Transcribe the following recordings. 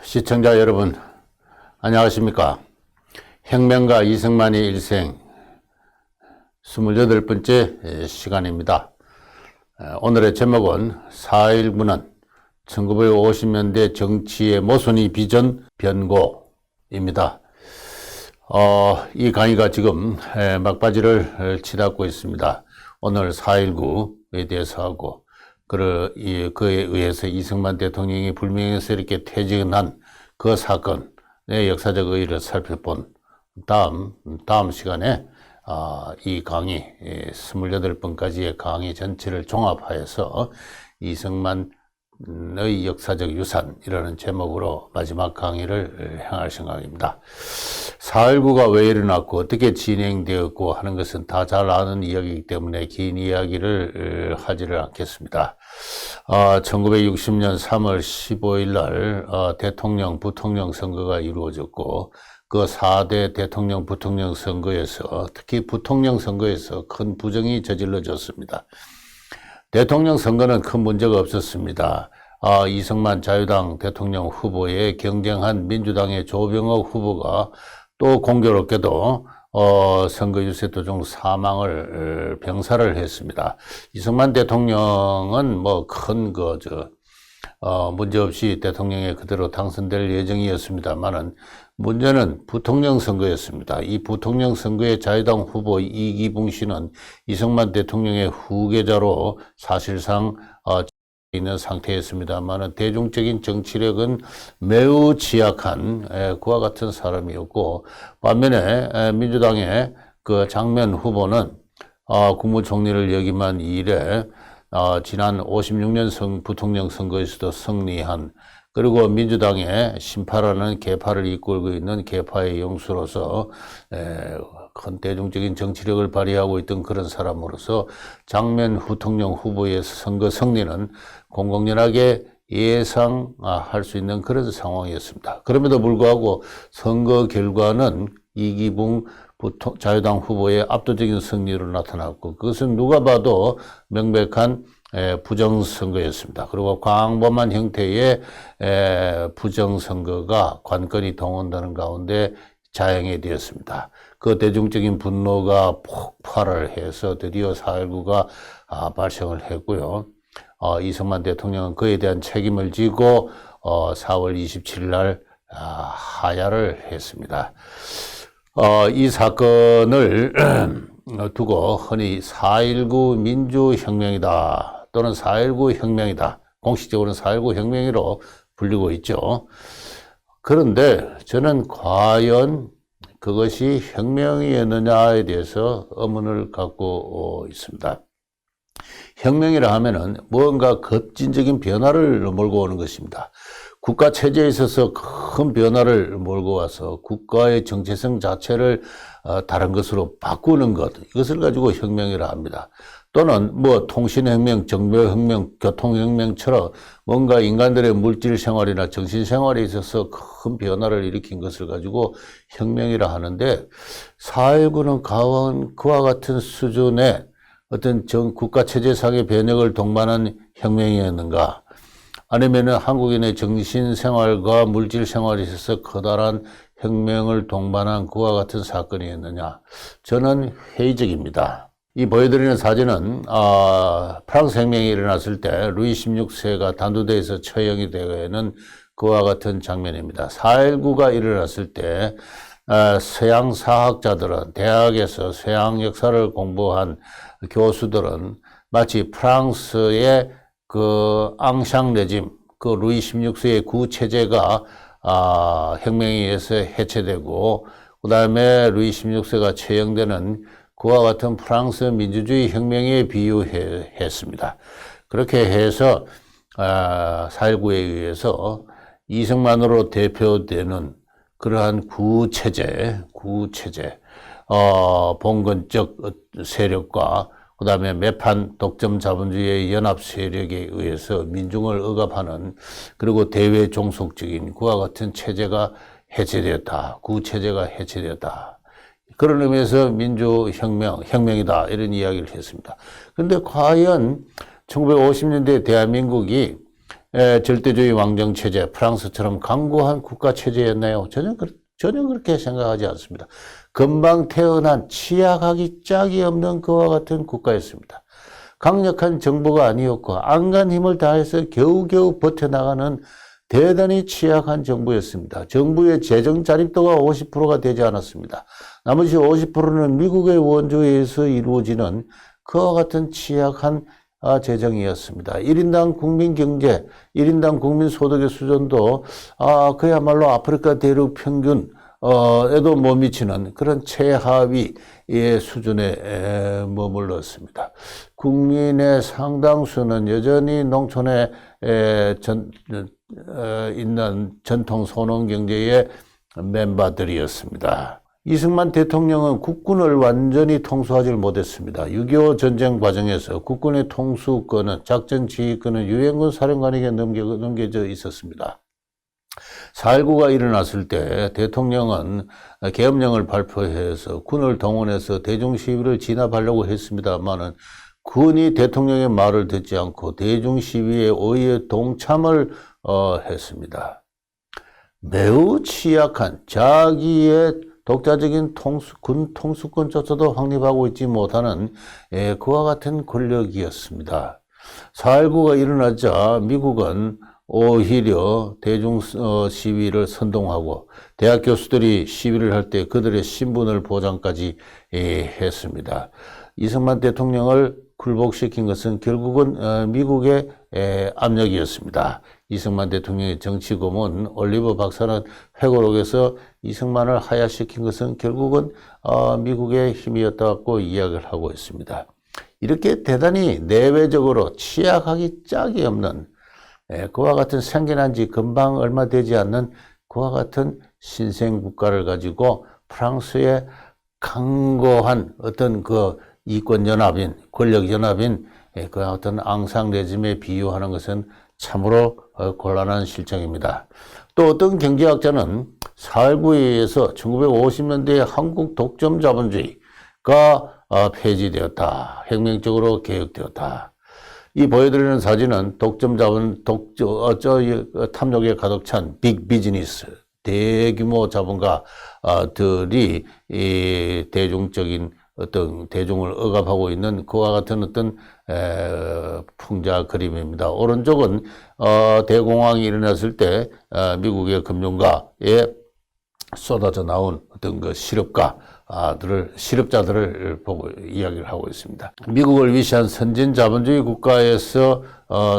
시청자 여러분, 안녕하십니까? 혁명가 이승만의 일생 28번째 시간입니다. 오늘의 제목은 4.19는 1950년대 정치의 모순이 빚은 변고입니다. 이 강의가 지금 막바지를 치닫고 있습니다. 오늘 4.19에 대해서 하고 그에 의해서 이승만 대통령이 불명예스럽게 퇴진한 그 사건의 역사적 의의를 살펴본 다음 시간에 이 강의 28번까지의 강의 전체를 종합하여서 이승만의 역사적 유산이라는 제목으로 마지막 강의를 행할 생각입니다. 4.19가 왜 일어났고 어떻게 진행되었고 하는 것은 다 잘 아는 이야기이기 때문에 긴 이야기를 하지를 않겠습니다. 1960년 3월 15일 날 대통령, 부통령 선거가 이루어졌고 그 4대 대통령, 부통령 선거에서 특히 부통령 선거에서 큰 부정이 저질러졌습니다. 대통령 선거는 큰 문제가 없었습니다. 이승만 자유당 대통령 후보에 경쟁한 민주당의 조병옥 후보가 또 공교롭게도 선거 유세 도중 사망을 병사를 했습니다. 이승만 대통령은 큰 문제 없이 대통령에 그대로 당선될 예정이었습니다만은 문제는 부통령 선거였습니다. 이 부통령 선거의 자유당 후보 이기붕 씨는 이승만 대통령의 후계자로 사실상 있는 상태였습니다만 대중적인 정치력은 매우 취약한 그와 같은 사람이었고, 반면에 민주당의 그 장면 후보는 국무총리를 역임한 이래 지난 56년 부통령 선거에서도 승리한, 그리고 민주당의 신파라는 계파를 이끌고 있는 계파의 영수로서 큰 대중적인 정치력을 발휘하고 있던 그런 사람으로서 장면 부통령 후보의 선거 승리는 공공연하게 예상할 수 있는 그런 상황이었습니다. 그럼에도 불구하고 선거 결과는 이기붕 자유당 후보의 압도적인 승리로 나타났고, 그것은 누가 봐도 명백한 부정선거였습니다. 그리고 광범한 형태의 부정선거가 관건이 동원되는 가운데 자행이 되었습니다. 그 대중적인 분노가 폭발을 해서 드디어 4.19가 발생을 했고요. 이승만 대통령은 그에 대한 책임을 지고 4월 27일 날 하야를 했습니다. 이 사건을 두고 흔히 4.19 민주혁명이다 또는 4.19 혁명이다, 공식적으로는 4.19 혁명으로 불리고 있죠. 그런데 저는 과연 그것이 혁명이었느냐에 대해서 의문을 갖고 있습니다. 혁명이라 하면은 무언가 급진적인 변화를 몰고 오는 것입니다. 국가 체제에 있어서 큰 변화를 몰고 와서 국가의 정체성 자체를 다른 것으로 바꾸는 것, 이것을 가지고 혁명이라 합니다. 또는 통신혁명, 정보혁명, 교통혁명처럼 뭔가 인간들의 물질 생활이나 정신 생활에 있어서 큰 변화를 일으킨 것을 가지고 혁명이라 하는데, 4.19는 과연 그와 같은 수준의 어떤 국가 체제상의 변혁을 동반한 혁명이었는가? 아니면은 한국인의 정신 생활과 물질 생활에 있어서 커다란 혁명을 동반한 그와 같은 사건이었느냐? 저는 회의적입니다. 이 보여드리는 사진은 프랑스 혁명이 일어났을 때 루이 16세가 단두대에서 처형이 되는 그와 같은 장면입니다. 4.19가 일어났을 때 서양 사학자들은, 대학에서 서양 역사를 공부한 교수들은 마치 프랑스의 그 앙샹 레짐, 그 루이 16세의 구체제가 혁명에 의해서 해체되고, 그 다음에 루이 16세가 처형되는 그와 같은 프랑스 민주주의 혁명에 비유했습니다. 그렇게 해서 4.19에 의해서 이승만으로 대표되는 그러한 구체제, 봉건적 세력과 그 다음에 매판 독점 자본주의의 연합 세력에 의해서 민중을 억압하는, 그리고 대외 종속적인 그와 같은 체제가 해체되었다. 구체제가 해체되었다. 그런 의미에서 혁명이다, 이런 이야기를 했습니다. 그런데 과연 1950년대 대한민국이 절대주의 왕정 체제, 프랑스처럼 강고한 국가 체제였나요? 전혀 그렇게 생각하지 않습니다. 금방 태어난 취약하기 짝이 없는 그와 같은 국가였습니다. 강력한 정부가 아니었고 안간 힘을 다해서 겨우겨우 버텨나가는 대단히 취약한 정부였습니다. 정부의 재정 자립도가 50%가 되지 않았습니다. 나머지 50%는 미국의 원조에 의해서 이루어지는 그와 같은 취약한 재정이었습니다. 1인당 국민 경제, 1인당 국민 소득의 수준도 그야말로 아프리카 대륙 평균 에도 못 미치는 그런 최하위의 수준에 머물렀습니다. 국민의 상당수는 여전히 농촌에 있는 전통 소농 경제의 멤버들이었습니다. 이승만 대통령은 국군을 완전히 통수하지 못했습니다. 6.25 전쟁 과정에서 국군의 통수권은 작전 지휘권은 유엔군 사령관에게 넘겨져 있었습니다. 4.19가 일어났을 때 대통령은 계엄령을 발표해서 군을 동원해서 대중 시위를 진압하려고 했습니다만은 군이 대통령의 말을 듣지 않고 대중 시위에 오히려 동참을 했습니다. 매우 취약한 자기의 독자적인 군 통수권조차도 확립하고 있지 못하는 그와 같은 권력이었습니다. 4.19가 일어나자 미국은 오히려 대중 시위를 선동하고 대학 교수들이 시위를 할 때 그들의 신분을 보장까지 했습니다. 이승만 대통령을 굴복시킨 것은 결국은 미국의 압력이었습니다. 이승만 대통령의 정치 고문 올리버 박사는 회고록에서 이승만을 하야시킨 것은 결국은 미국의 힘이었다고 이야기를 하고 있습니다. 이렇게 대단히 내외적으로 취약하기 짝이 없는 그와 같은 생겨난 지 금방 얼마 되지 않는 그와 같은 신생 국가를 가지고 프랑스의 강고한 어떤 그 이권연합인, 권력연합인 그 어떤 앙상 레짐에 비유하는 것은 참으로 곤란한 실정입니다. 또 어떤 경제학자는 4.19에 의해서 1950년대의 한국 독점 자본주의가 폐지되었다. 혁명적으로 개혁되었다. 이 보여드리는 사진은 탐욕에 가득 찬 빅 비즈니스, 대규모 자본가들이 이 대중적인 어떤 대중을 억압하고 있는 그와 같은 어떤 풍자 그림입니다. 오른쪽은 대공황이 일어났을 때 미국의 금융가에 쏟아져 나온 어떤 그 실업자들을 보고 이야기를 하고 있습니다. 미국을 위시한 선진 자본주의 국가에서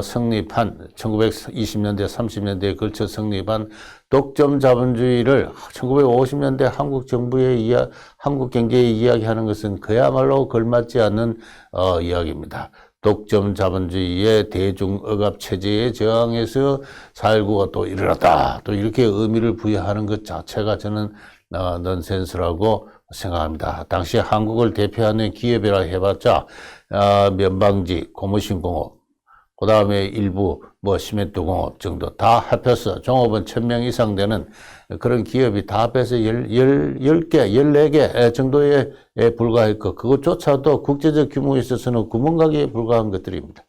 성립한 1920년대, 30년대에 걸쳐 성립한 독점 자본주의를 1950년대 한국 정부의 한국 경제에 이야기하는 것은 그야말로 걸맞지 않는 이야기입니다. 독점 자본주의의 대중 억압 체제에 저항해서 4.19가 또 일어났다. 또 이렇게 의미를 부여하는 것 자체가 저는 넌센스라고 생각합니다. 당시 한국을 대표하는 기업이라 해봤자 면방지, 고무신공업, 그 다음에 일부 시멘트공업 정도 다 합해서 종업원 1000명 이상 되는 그런 기업이 다 합해서 10개, 14개 정도에 불과했고 그것조차도 국제적 규모에 있어서는 구멍가게에 불과한 것들입니다.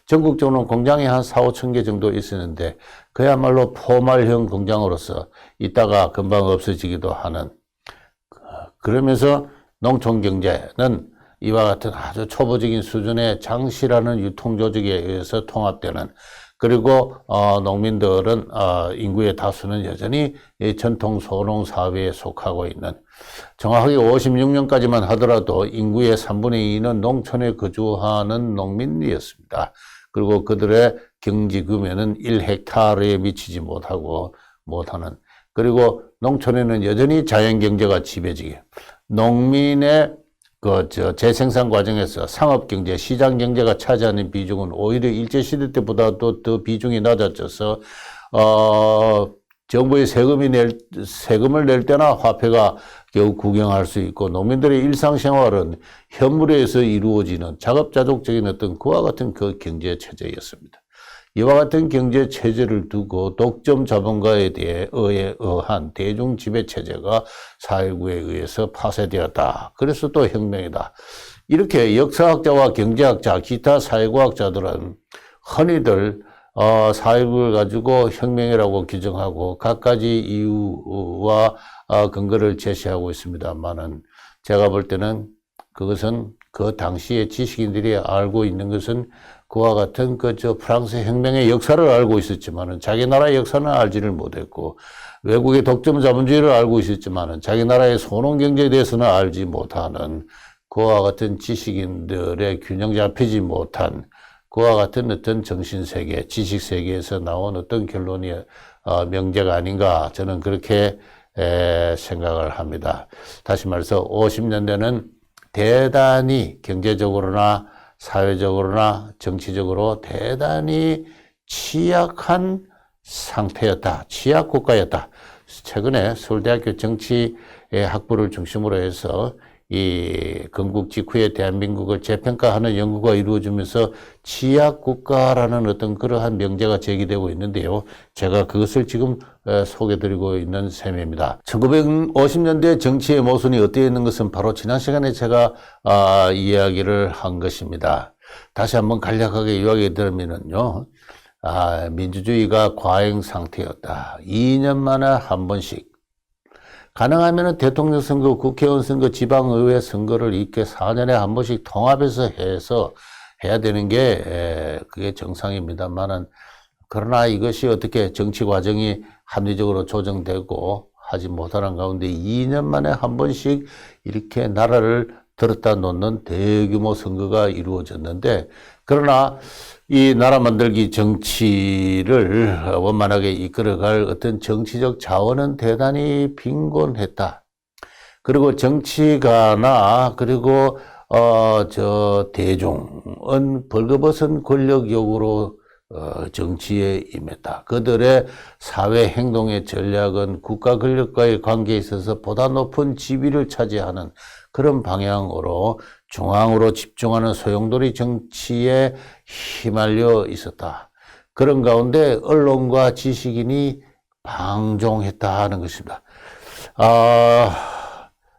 전국적으로는 공장이 한 4, 5천 개 정도 있었는데 그야말로 포말형 공장으로서 있다가 금방 없어지기도 하는 그러면서 농촌경제는 이와 같은 아주 초보적인 수준의 장시라는 유통조직에 의해서 통합되는 그리고 농민들은 인구의 다수는 여전히 전통 소농 사회에 속하고 있는 정확하게 56년까지만 하더라도 인구의 3분의 2는 농촌에 거주하는 농민이었습니다. 그리고 그들의 경지 규모는 1헥타르에 미치지 못하는 그리고 농촌에는 여전히 자연경제가 지배지게 농민의 재생산 과정에서 상업경제, 시장경제가 차지하는 비중은 오히려 일제시대 때보다도 더 비중이 낮아져서, 정부의 세금을 낼 때나 화폐가 겨우 구경할 수 있고, 농민들의 일상생활은 현물에 의해서 이루어지는 자급자족적인 어떤 그와 같은 그 경제체제였습니다. 이와 같은 경제체제를 두고 독점 자본가에 의한 대중지배체제가 4.19에 의해서 파쇄되었다. 그래서 또 혁명이다. 이렇게 역사학자와 경제학자, 기타 사회과학자들은 흔히들 4.19를 가지고 혁명이라고 규정하고 갖가지 이유와 근거를 제시하고 있습니다만은 제가 볼 때는 그것은 그 당시에 지식인들이 알고 있는 것은 그와 같은 프랑스 혁명의 역사를 알고 있었지만은 자기 나라의 역사는 알지를 못했고 외국의 독점 자본주의를 알고 있었지만은 자기 나라의 소농 경제에 대해서는 알지 못하는 그와 같은 지식인들의 균형 잡히지 못한 그와 같은 어떤 정신세계, 지식세계에서 나온 어떤 결론이 명제가 아닌가 저는 그렇게 생각을 합니다. 다시 말해서 50년대는 대단히 경제적으로나 사회적으로나 정치적으로 대단히 취약한 상태였다. 취약 국가였다. 최근에 서울대학교 정치의 학부를 중심으로 해서 이 건국 직후에 대한민국을 재평가하는 연구가 이루어지면서 취약 국가라는 어떤 그러한 명제가 제기되고 있는데요. 제가 그것을 지금 소개드리고 있는 셈입니다. 1950년대 정치의 모순이 어디에 있는 것은 바로 지난 시간에 제가 이야기를 한 것입니다. 다시 한번 간략하게 이야기 드리면요. 민주주의가 과잉 상태였다. 2년 만에 한 번씩 가능하면 대통령 선거, 국회의원 선거, 지방의회 선거를 이렇게 4년에 한 번씩 통합해서 해서 해야 되는 게 그게 정상입니다만은 그러나 이것이 어떻게 정치 과정이 합리적으로 조정되고 하지 못하는 가운데 2년 만에 한 번씩 이렇게 나라를 들었다 놓는 대규모 선거가 이루어졌는데 그러나 이 나라 만들기 정치를 원만하게 이끌어갈 어떤 정치적 자원은 대단히 빈곤했다. 그리고 정치가나 그리고 대중은 벌거벗은 권력욕으로 정치에 임했다. 그들의 사회 행동의 전략은 국가 권력과의 관계에 있어서 보다 높은 지위를 차지하는 그런 방향으로 중앙으로 집중하는 소용돌이 정치에 휘말려 있었다. 그런 가운데 언론과 지식인이 방종했다는 것입니다.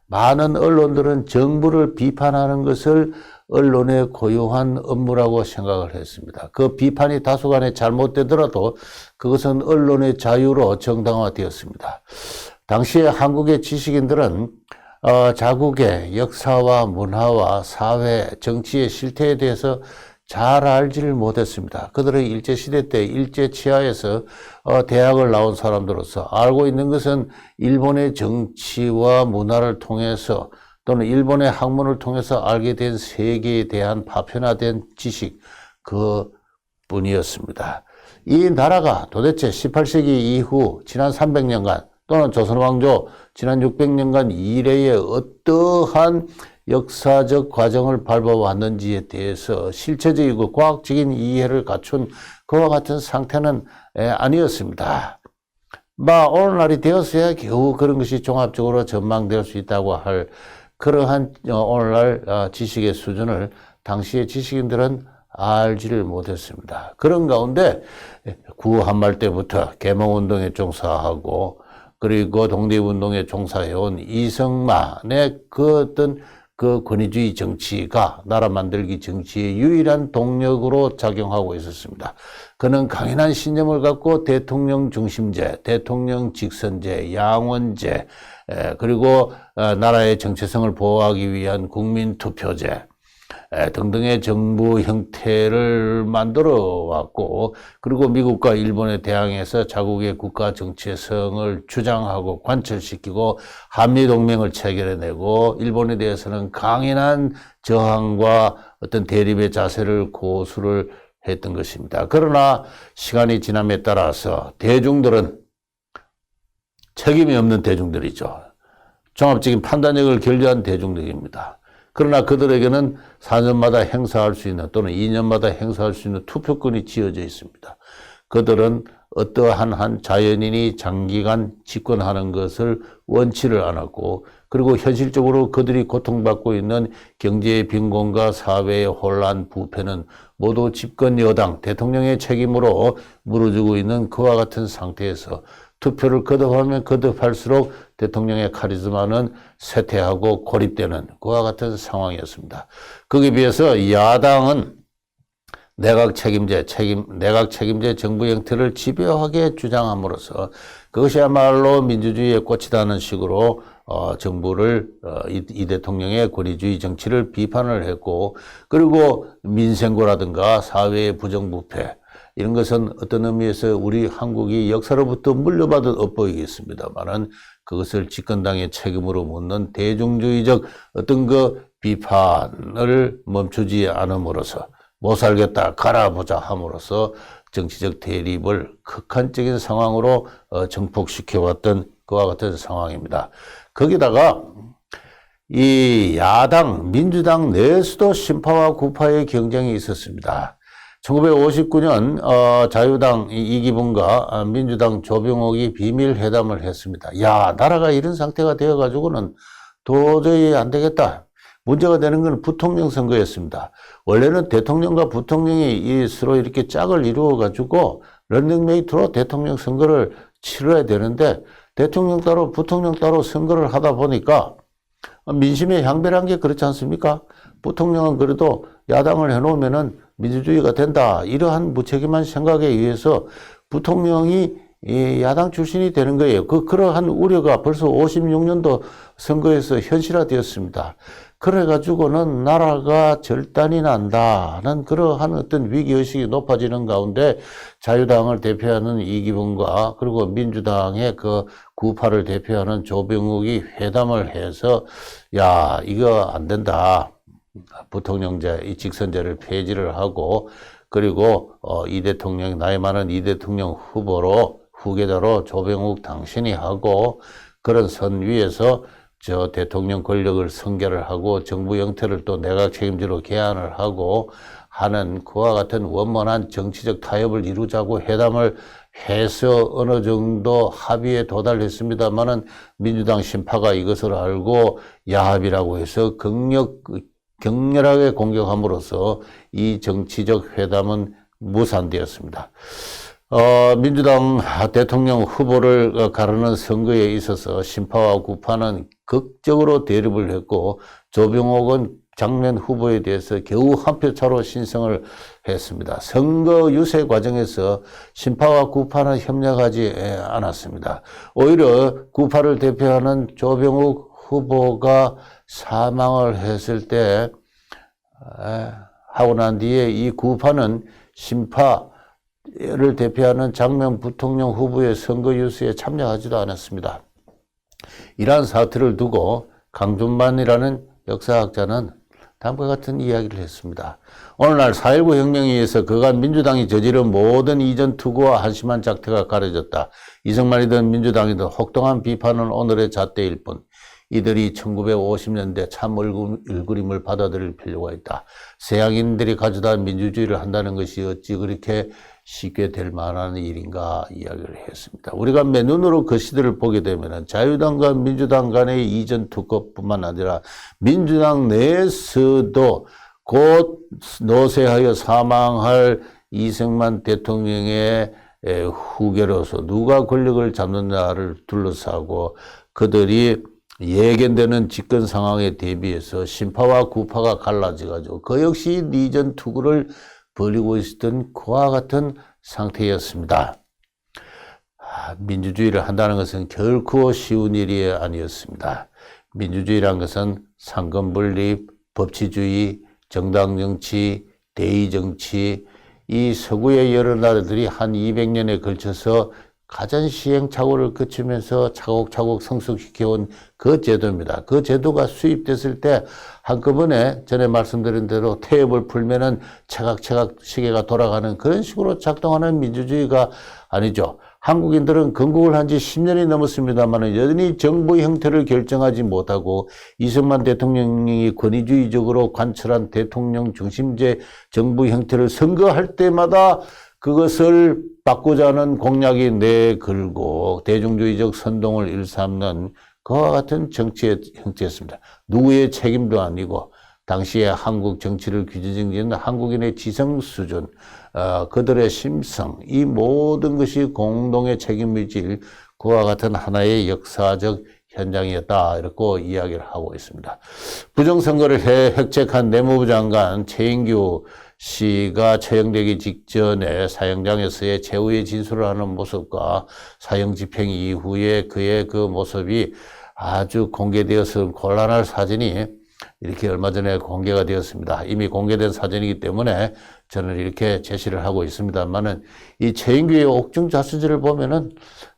많은 언론들은 정부를 비판하는 것을 언론의 고유한 업무라고 생각을 했습니다. 그 비판이 다소간에 잘못되더라도 그것은 언론의 자유로 정당화되었습니다. 당시에 한국의 지식인들은 자국의 역사와 문화와 사회, 정치의 실태에 대해서 잘 알지를 못했습니다. 그들은 일제시대 때 일제치하에서 대학을 나온 사람들로서 알고 있는 것은 일본의 정치와 문화를 통해서 또는 일본의 학문을 통해서 알게 된 세계에 대한 파편화된 지식 그뿐이었습니다. 이 나라가 도대체 18세기 이후 지난 300년간 또는 조선왕조 지난 600년간 이래의 어떠한 역사적 과정을 밟아왔는지에 대해서 실체적이고 과학적인 이해를 갖춘 그와 같은 상태는 아니었습니다. 오늘날이 되었어야 겨우 그런 것이 종합적으로 전망될 수 있다고 할 그러한 오늘날 지식의 수준을 당시의 지식인들은 알지를 못했습니다. 그런 가운데 구한말 때부터 계몽운동에 종사하고 그리고 독립운동에 종사해온 이승만의 그 어떤 그 권위주의 정치가 나라 만들기 정치의 유일한 동력으로 작용하고 있었습니다. 그는 강인한 신념을 갖고 대통령 중심제, 대통령 직선제, 양원제, 그리고 나라의 정체성을 보호하기 위한 국민투표제 등등의 정부 형태를 만들어 왔고 그리고 미국과 일본에 대항해서 자국의 국가 정체성을 주장하고 관철시키고 한미동맹을 체결해내고 일본에 대해서는 강인한 저항과 어떤 대립의 자세를 고수를 했던 것입니다. 그러나 시간이 지남에 따라서 대중들은 책임이 없는 대중들이죠. 종합적인 판단력을 결여한 대중들입니다. 그러나 그들에게는 4년마다 행사할 수 있는 또는 2년마다 행사할 수 있는 투표권이 지어져 있습니다. 그들은 어떠한 한 자연인이 장기간 집권하는 것을 원치를 않았고 그리고 현실적으로 그들이 고통받고 있는 경제의 빈곤과 사회의 혼란, 부패는 모두 집권 여당, 대통령의 책임으로 물어주고 있는 그와 같은 상태에서 투표를 거듭하면 거듭할수록 대통령의 카리스마는 쇠퇴하고 고립되는 그와 같은 상황이었습니다. 거기에 비해서 야당은 내각 책임제 정부 형태를 집요하게 주장함으로써 그것이야말로 민주주의의 꽃이라는 식으로 정부를 이 대통령의 권위주의 정치를 비판을 했고, 그리고 민생고라든가 사회의 부정부패 이런 것은 어떤 의미에서 우리 한국이 역사로부터 물려받은 업보이겠습니다만은 그것을 집권당의 책임으로 묻는 대중주의적 어떤 그 비판을 멈추지 않음으로써 못 살겠다 갈아보자 함으로써 정치적 대립을 극한적인 상황으로 정폭시켜왔던 그와 같은 상황입니다. 거기다가 이 야당 민주당 내에서도 신파와 구파의 경쟁이 있었습니다. 1959년 자유당 이기붕과 민주당 조병옥이 비밀회담을 했습니다. 야, 나라가 이런 상태가 되어가지고는 도저히 안 되겠다. 문제가 되는 건 부통령 선거였습니다. 원래는 대통령과 부통령이 서로 이렇게 짝을 이루어가지고 런닝메이트로 대통령 선거를 치러야 되는데, 대통령 따로 부통령 따로 선거를 하다 보니까 민심에 향배란 게 그렇지 않습니까? 부통령은 그래도 야당을 해놓으면은 민주주의가 된다, 이러한 무책임한 생각에 의해서 부통령이 야당 출신이 되는 거예요. 그러한 우려가 벌써 56년도 선거에서 현실화되었습니다. 그래가지고는 나라가 절단이 난다는 그러한 어떤 위기의식이 높아지는 가운데 자유당을 대표하는 이기붕과 그리고 민주당의 그 구파를 대표하는 조병욱이 회담을 해서 야, 이거 안 된다. 부통령제, 이 직선제를 폐지를 하고, 그리고 이 대통령, 나이 많은 이 대통령 후계자로 조병욱 당신이 하고, 그런 선 위에서 저 대통령 권력을 승계를 하고 정부 형태를 또 내각 책임제로 개안을 하고 하는 그와 같은 원만한 정치적 타협을 이루자고 회담을 해서 어느 정도 합의에 도달했습니다만은 민주당 신파가 이것을 알고 야합이라고 해서 격렬하게 공격함으로써 이 정치적 회담은 무산되었습니다. 민주당 대통령 후보를 가르는 선거에 있어서 신파와 구파는 극적으로 대립을 했고, 조병옥은 장면 후보에 대해서 겨우 한 표 차로 신성을 했습니다. 선거 유세 과정에서 신파와 구파는 협력하지 않았습니다. 오히려 구파를 대표하는 조병욱 후보가 사망을 했을 때 하고 난 뒤에 이 구파는 신파를 대표하는 장면 부통령 후보의 선거 유세에 참여하지도 않았습니다. 이러한 사태를 두고 강준만이라는 역사학자는 다음과 같은 이야기를 했습니다. 오늘날 4.19 혁명에 의해서 그간 민주당이 저지른 모든 이전 투구와 한심한 작태가 가려졌다. 이승만이든 민주당이든 혹독한 비판은 오늘의 잣대일 뿐, 이들이 1950년대 참 얼굴임을 받아들일 필요가 있다. 서양인들이 가져다 민주주의를 한다는 것이 어찌 그렇게 쉽게 될 만한 일인가 이야기를 했습니다. 우리가 맨눈으로 그 시대를 보게 되면 자유당과 민주당 간의 이전 투표뿐만 아니라 민주당 내에서도 곧 노쇠하여 사망할 이승만 대통령의 후계로서 누가 권력을 잡느냐를 둘러싸고 그들이 예견되는 집권 상황에 대비해서 신파와 구파가 갈라져가지고 그 역시 이전 투구를 벌이고 있었던 그와 같은 상태였습니다. 민주주의를 한다는 것은 결코 쉬운 일이 아니었습니다. 민주주의란 것은 상권분립, 법치주의, 정당정치, 대의정치, 이 서구의 여러 나라들이 한 200년에 걸쳐서 가전 시행착오를 거치면서 차곡차곡 성숙시켜온 그 제도입니다. 그 제도가 수입됐을 때 한꺼번에 전에 말씀드린 대로 태엽을 풀면은 차각차각 시계가 돌아가는 그런 식으로 작동하는 민주주의가 아니죠. 한국인들은 건국을 한 지 10년이 넘었습니다만 여전히 정부 형태를 결정하지 못하고 이승만 대통령이 권위주의적으로 관철한 대통령 중심제 정부 형태를 선거할 때마다 그것을 바꾸자는 공약이 내걸고 대중주의적 선동을 일삼는 그와 같은 정치의 형태였습니다. 누구의 책임도 아니고 당시에 한국 정치를 규제짓는 한국인의 지성 수준, 그들의 심성, 이 모든 것이 공동의 책임을 질 그와 같은 하나의 역사적 현장이었다 이렇게 이야기를 하고 있습니다. 부정선거를 획책한 내무부 장관 최인규 씨가 처형되기 직전에 사형장에서의 최후의 진술을 하는 모습과 사형 집행 이후에 그의 그 모습이 아주 공개되어서 곤란할 사진이 이렇게 얼마 전에 공개가 되었습니다. 이미 공개된 사진이기 때문에 저는 이렇게 제시를 하고 있습니다만은 이 최인규의 옥중 자수지를 보면은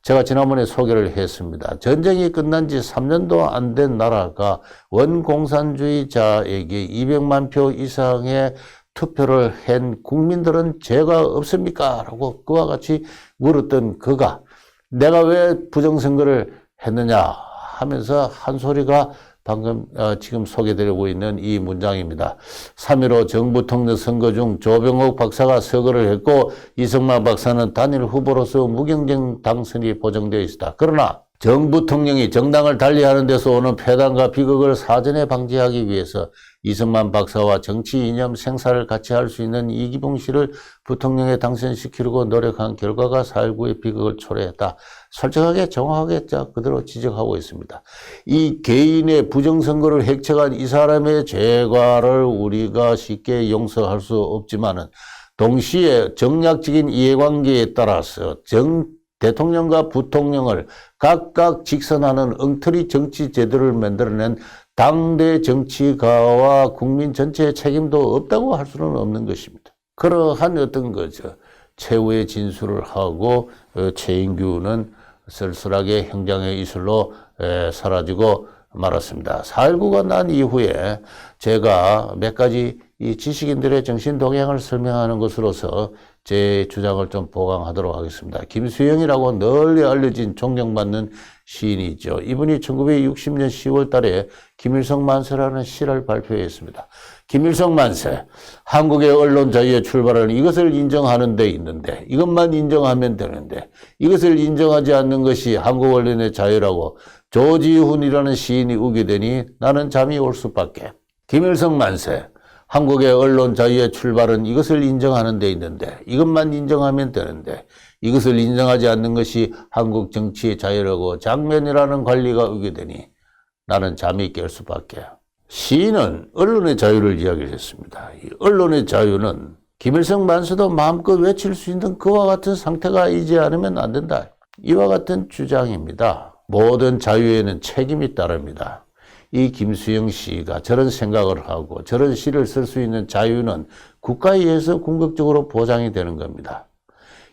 제가 지난번에 소개를 했습니다. 전쟁이 끝난 지 3년도 안 된 나라가 원공산주의자에게 200만 표 이상의 투표를 한 국민들은 죄가 없습니까? 라고 그와 같이 물었던 그가 내가 왜 부정선거를 했느냐 하면서 한 소리가 방금 지금 소개되고 있는 이 문장입니다. 3.15 정부 통합 선거 중 조병옥 박사가 서거를 했고 이승만 박사는 단일 후보로서 무경쟁 당선이 보정되어 있다. 그러나 정부 통령이 정당을 달리하는 데서 오는 폐단과 비극을 사전에 방지하기 위해서 이승만 박사와 정치 이념 생사를 같이 할 수 있는 이기붕 씨를 부통령에 당선시키려고 노력한 결과가 4.19의 비극을 초래했다. 솔직하게 정확하게 그대로 지적하고 있습니다. 이 개인의 부정선거를 획책한 이 사람의 죄과를 우리가 쉽게 용서할 수 없지만은 동시에 정략적인 이해관계에 따라서 대통령과 부통령을 각각 직선하는 엉터리 정치 제도를 만들어낸 당대 정치가와 국민 전체의 책임도 없다고 할 수는 없는 것입니다. 그러한 어떤 거죠. 최후의 진술을 하고 최인규는 쓸쓸하게 형장의 이슬로 사라지고 말았습니다. 4.19가 난 이후에 제가 몇 가지 이 지식인들의 정신 동향을 설명하는 것으로서 제 주장을 좀 보강하도록 하겠습니다. 김수영이라고 널리 알려진 존경받는 시인이죠. 이분이 1960년 10월 달에 김일성 만세라는 시를 발표했습니다. 김일성 만세, 한국의 언론 자유의 출발은 이것을 인정하는 데 있는데 이것만 인정하면 되는데 이것을 인정하지 않는 것이 한국 언론의 자유라고 조지훈이라는 시인이 우기되니 나는 잠이 올 수밖에. 김일성 만세, 한국의 언론 자유의 출발은 이것을 인정하는 데 있는데 이것만 인정하면 되는데 이것을 인정하지 않는 것이 한국 정치의 자유라고 장면이라는 관리가 의견되니 나는 잠이 깰 수밖에. 시인은 언론의 자유를 이야기를 했습니다. 이 언론의 자유는 김일성 만세도 마음껏 외칠 수 있는 그와 같은 상태가 이지 않으면 안 된다. 이와 같은 주장입니다. 모든 자유에는 책임이 따릅니다. 이 김수영 씨가 저런 생각을 하고 저런 시를 쓸 수 있는 자유는 국가에 의해서 궁극적으로 보장이 되는 겁니다.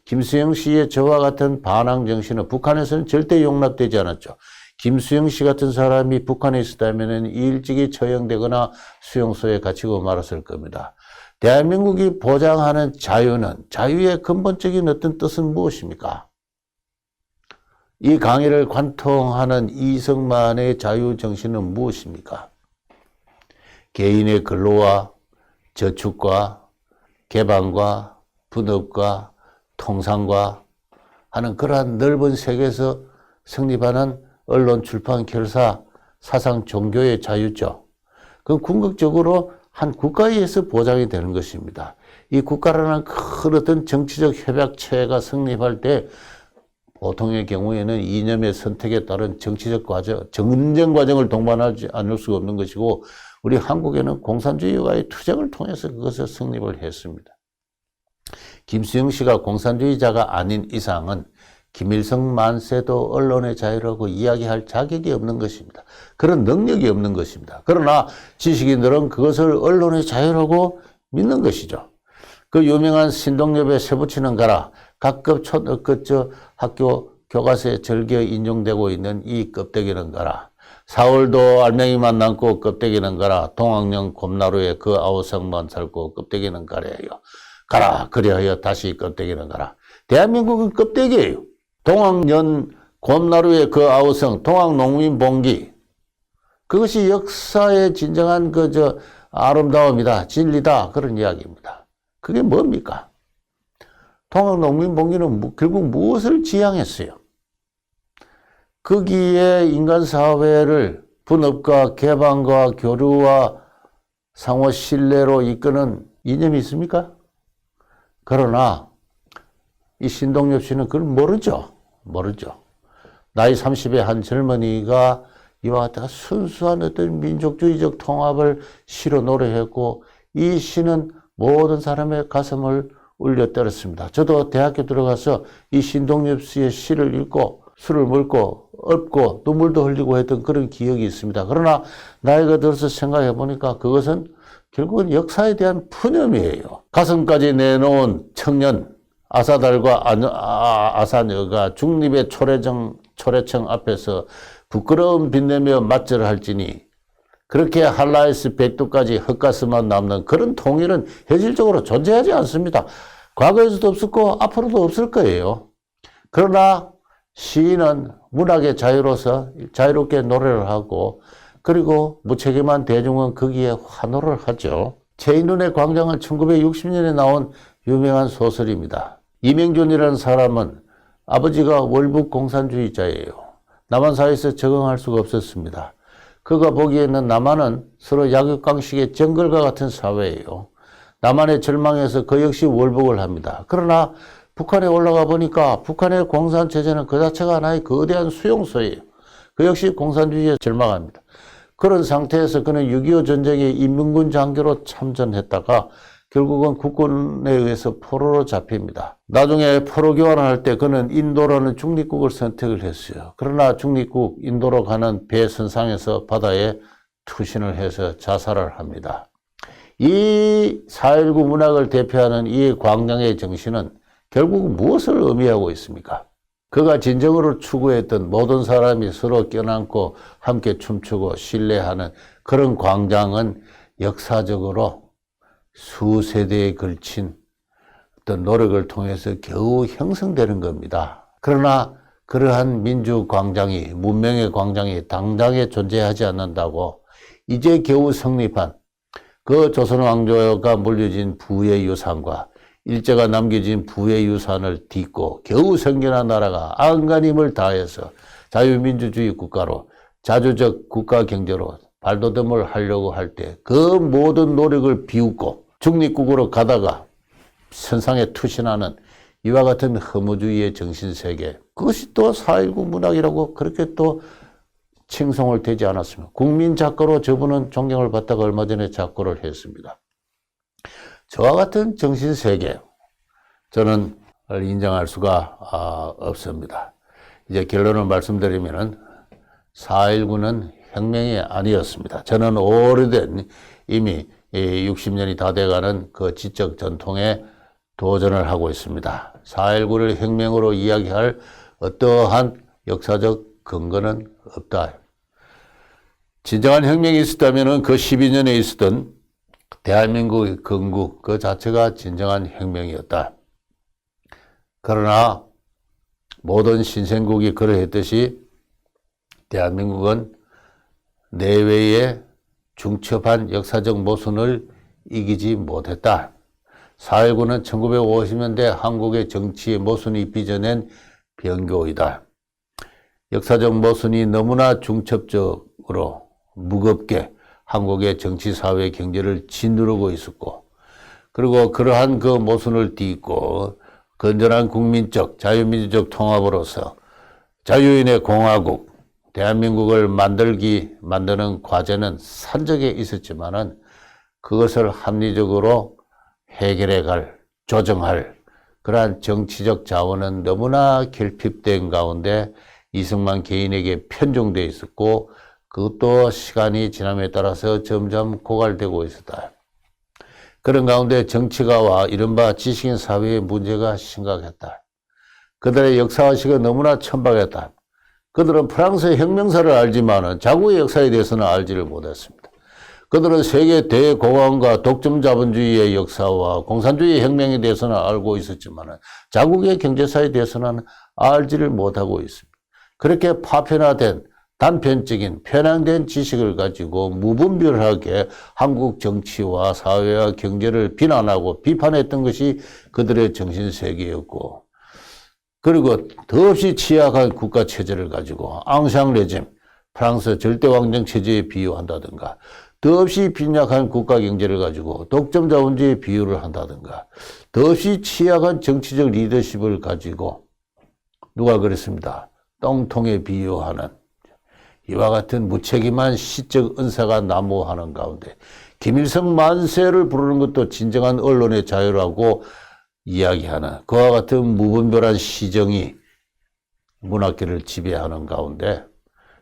김수영 씨의 저와 같은 반항 정신은 북한에서는 절대 용납되지 않았죠. 김수영 씨 같은 사람이 북한에 있었다면 일찍이 처형되거나 수용소에 갇히고 말았을 겁니다. 대한민국이 보장하는 자유는 자유의 근본적인 어떤 뜻은 무엇입니까? 이 강의를 관통하는 이승만의 자유정신은 무엇입니까? 개인의 근로와 저축과 개방과 분업과 통상과 하는 그러한 넓은 세계에서 성립하는 언론, 출판, 결사, 사상, 종교의 자유죠. 그 궁극적으로 한 국가에 의해서 보장이 되는 것입니다. 이 국가라는 큰 어떤 정치적 협약체가 성립할 때 보통의 경우에는 이념의 선택에 따른 정치적 과정, 정쟁 과정을 동반하지 않을 수가 없는 것이고 우리 한국에는 공산주의와의 투쟁을 통해서 그것을 성립을 했습니다. 김수영 씨가 공산주의자가 아닌 이상은 김일성 만세도 언론의 자유라고 이야기할 자격이 없는 것입니다. 그런 능력이 없는 것입니다. 그러나 지식인들은 그것을 언론의 자유라고 믿는 것이죠. 그 유명한 신동엽의 쇠붙이는 가라, 각급 학교 교과서에 절개 인용되고 있는 이 껍데기는 가라. 4월도 알맹이만 남고 껍데기는 가라. 동학령 곰나루에 그 아우성만 살고 껍데기는 가래요. 가라. 그리하여 다시 껍데기는 가라. 대한민국은 껍데기예요. 동학년 곰나루에 그 아우성, 동학농민봉기. 그것이 역사의 진정한 아름다움이다, 진리다, 그런 이야기입니다. 그게 뭡니까? 동학농민봉기는 결국 무엇을 지향했어요? 거기에 인간사회를 분업과 개방과 교류와 상호 신뢰로 이끄는 이념이 있습니까? 그러나 이 신동엽 씨는 그걸 모르죠. 나이 30의 한 젊은이가 이와 같은 순수한 어떤 민족주의적 통합을 시로 노래했고 이 시는 모든 사람의 가슴을 울려 때렸습니다. 저도 대학교 들어가서 이 신동엽 씨의 시를 읽고 술을 먹고 엎고 눈물도 흘리고 했던 그런 기억이 있습니다. 그러나 나이가 들어서 생각해 보니까 그것은 결국은 역사에 대한 푸념이에요. 가슴까지 내놓은 청년 아사달과 아사녀가 중립의 초래청 앞에서 부끄러움 빛내며 맞절할지니 그렇게 할라에스 백두까지 헛가슴만 남는 그런 통일은 현실적으로 존재하지 않습니다. 과거에서도 없었고 앞으로도 없을 거예요. 그러나 시인은 문학의 자유로서 자유롭게 노래를 하고 그리고 무책임한 대중은 거기에 환호를 하죠. 최인훈의 광장은 1960년에 나온 유명한 소설입니다. 이명준이라는 사람은 아버지가 월북 공산주의자예요. 남한 사회에서 적응할 수가 없었습니다. 그가 보기에는 남한은 서로 약육강식의 정글과 같은 사회예요. 남한의 절망에서 그 역시 월북을 합니다. 그러나 북한에 올라가 보니까 북한의 공산체제는 그 자체가 하나의 거대한 수용소예요. 그 역시 공산주의에 절망합니다. 그런 상태에서 그는 6.25 전쟁에 인민군 장교로 참전했다가 결국은 국군에 의해서 포로로 잡힙니다. 나중에 포로 교환을 할 때 그는 인도라는 중립국을 선택을 했어요. 그러나 중립국 인도로 가는 배 선상에서 바다에 투신을 해서 자살을 합니다. 이 4.19 문학을 대표하는 이 광장의 정신은 결국 무엇을 의미하고 있습니까? 그가 진정으로 추구했던 모든 사람이 서로 껴안고 함께 춤추고 신뢰하는 그런 광장은 역사적으로 수세대에 걸친 어떤 노력을 통해서 겨우 형성되는 겁니다. 그러나 그러한 민주광장이, 문명의 광장이 당장에 존재하지 않는다고 이제 겨우 성립한 그 조선왕조가 물려진 부의 유산과 일제가 남겨진 부의 유산을 딛고 겨우 생겨난 나라가 안간힘을 다해서 자유민주주의 국가로 자주적 국가 경제로 발돋움을 하려고 할 때 그 모든 노력을 비웃고 중립국으로 가다가 선상에 투신하는 이와 같은 허무주의의 정신세계, 그것이 또 4.19 문학이라고 그렇게 또 칭송을 되지 않았습니다. 국민 작가로 저분은 존경을 받다가 얼마 전에 작고를 했습니다. 저와 같은 정신세계, 저는 인정할 수가 없습니다. 이제 결론을 말씀드리면은 4.19는 혁명이 아니었습니다. 저는 오래된 이미 60년이 다 돼가는 그 지적 전통에 도전을 하고 있습니다. 4.19를 혁명으로 이야기할 어떠한 역사적 근거는 없다. 진정한 혁명이 있었다면 그 12년에 있었던 대한민국의 건국 그 자체가 진정한 혁명이었다. 그러나 모든 신생국이 그러했듯이 대한민국은 내외의 중첩한 역사적 모순을 이기지 못했다. 4.19는 1950년대 한국의 정치의 모순이 빚어낸 변교이다. 역사적 모순이 너무나 중첩적으로 무겁게 한국의 정치, 사회, 경제를 짓누르고 있었고, 그리고 그러한 그 모순을 딛고 건전한 국민적, 자유민주적 통합으로서 자유인의 공화국, 대한민국을 만드는 과제는 산적에 있었지만은 그것을 합리적으로 해결해 갈, 조정할 그러한 정치적 자원은 너무나 결핍된 가운데 이승만 개인에게 편중되어 있었고 그것도 시간이 지남에 따라서 점점 고갈되고 있었다. 그런 가운데 정치가와 이른바 지식인 사회의 문제가 심각했다. 그들의 역사의식은 너무나 천박했다. 그들은 프랑스의 혁명사를 알지만은 자국의 역사에 대해서는 알지를 못했습니다. 그들은 세계 대공황과 독점 자본주의의 역사와 공산주의 혁명에 대해서는 알고 있었지만은 자국의 경제사에 대해서는 알지를 못하고 있습니다. 그렇게 파편화된 단편적인 편향된 지식을 가지고 무분별하게 한국 정치와 사회와 경제를 비난하고 비판했던 것이 그들의 정신세계였고, 그리고 더없이 취약한 국가체제를 가지고 앙샹 레짐, 프랑스 절대왕정 체제에 비유한다든가, 더없이 빈약한 국가경제를 가지고 독점자본주의에 비유를 한다든가, 더없이 취약한 정치적 리더십을 가지고 누가 그랬습니다. 똥통에 비유하는 이와 같은 무책임한 시적 은사가 난무하는 가운데 김일성 만세를 부르는 것도 진정한 언론의 자유라고 이야기하는 그와 같은 무분별한 시정이 문학계를 지배하는 가운데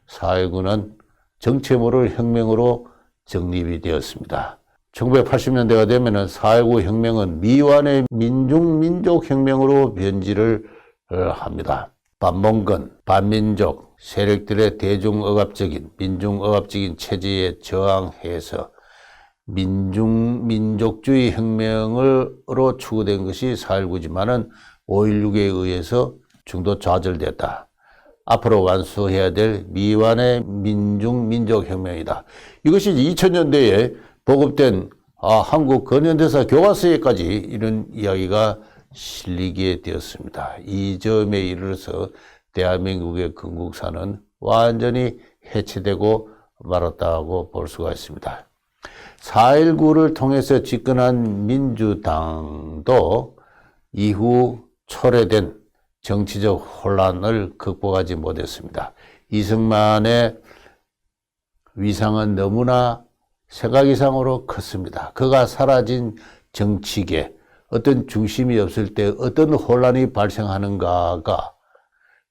4.19는 정체 모를 혁명으로 정립이 되었습니다. 1980년대가 되면은 4.19 혁명은 미완의 민족혁명으로 변질을 합니다. 반몽건, 반민족 세력들의 대중억압적인, 민중억압적인 체제에 저항해서 민족주의 혁명으로 추구된 것이 4.19지만은 5.16에 의해서 중도 좌절됐다. 앞으로 완수해야 될 미완의 민족혁명이다. 이것이 2000년대에 보급된 한국 근현대사 교과서에까지 이런 이야기가 실리게 되었습니다. 이 점에 이르러서 대한민국의 건국사는 완전히 해체되고 말았다고 볼 수가 있습니다. 4.19를 통해서 집권한 민주당도 이후 초래된 정치적 혼란을 극복하지 못했습니다. 이승만의 위상은 너무나 생각 이상으로 컸습니다. 그가 사라진 정치계, 어떤 중심이 없을 때 어떤 혼란이 발생하는가가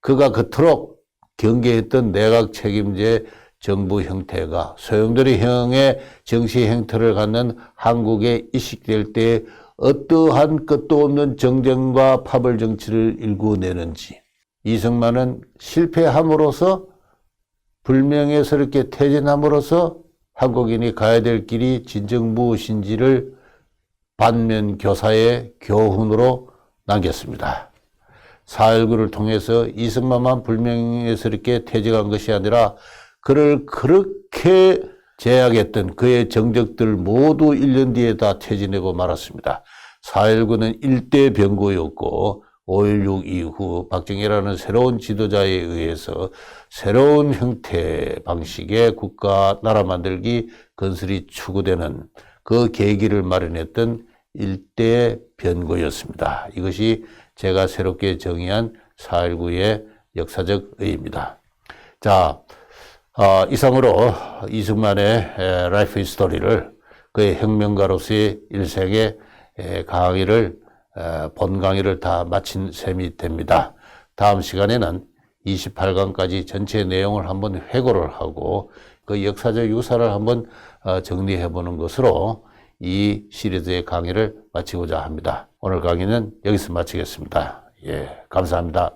그가 그토록 경계했던 내각 책임제 정부 형태가 소용돌이형의 정치 행태를 갖는 한국에 이식될 때 어떠한 끝도 없는 정쟁과 파벌 정치를 일구내는지 이승만은 실패함으로써 불명예스럽게 퇴진함으로써 한국인이 가야 될 길이 진정 무엇인지를 반면교사의 교훈으로 남겼습니다. 4.19를 통해서 이승만만 불명예스럽게 퇴직한 것이 아니라 그를 그렇게 제약했던 그의 정적들 모두 1년 뒤에 다 퇴진하고 말았습니다. 4.19는 일대 변고였고 5.16 이후 박정희라는 새로운 지도자에 의해서 새로운 형태 방식의 국가 나라 만들기 건설이 추구되는 그 계기를 마련했던 일대 변고였습니다. 이것이 제가 새롭게 정의한 4.19의 역사적 의의입니다. 자, 이상으로 이승만의 라이프 히스토리를 그의 혁명가로서의 일생의 본 강의를 다 마친 셈이 됩니다. 다음 시간에는 28강까지 전체 내용을 한번 회고를 하고 그 역사적 유사를 한번 정리해 보는 것으로 이 시리즈의 강의를 마치고자 합니다. 오늘 강의는 여기서 마치겠습니다. 감사합니다.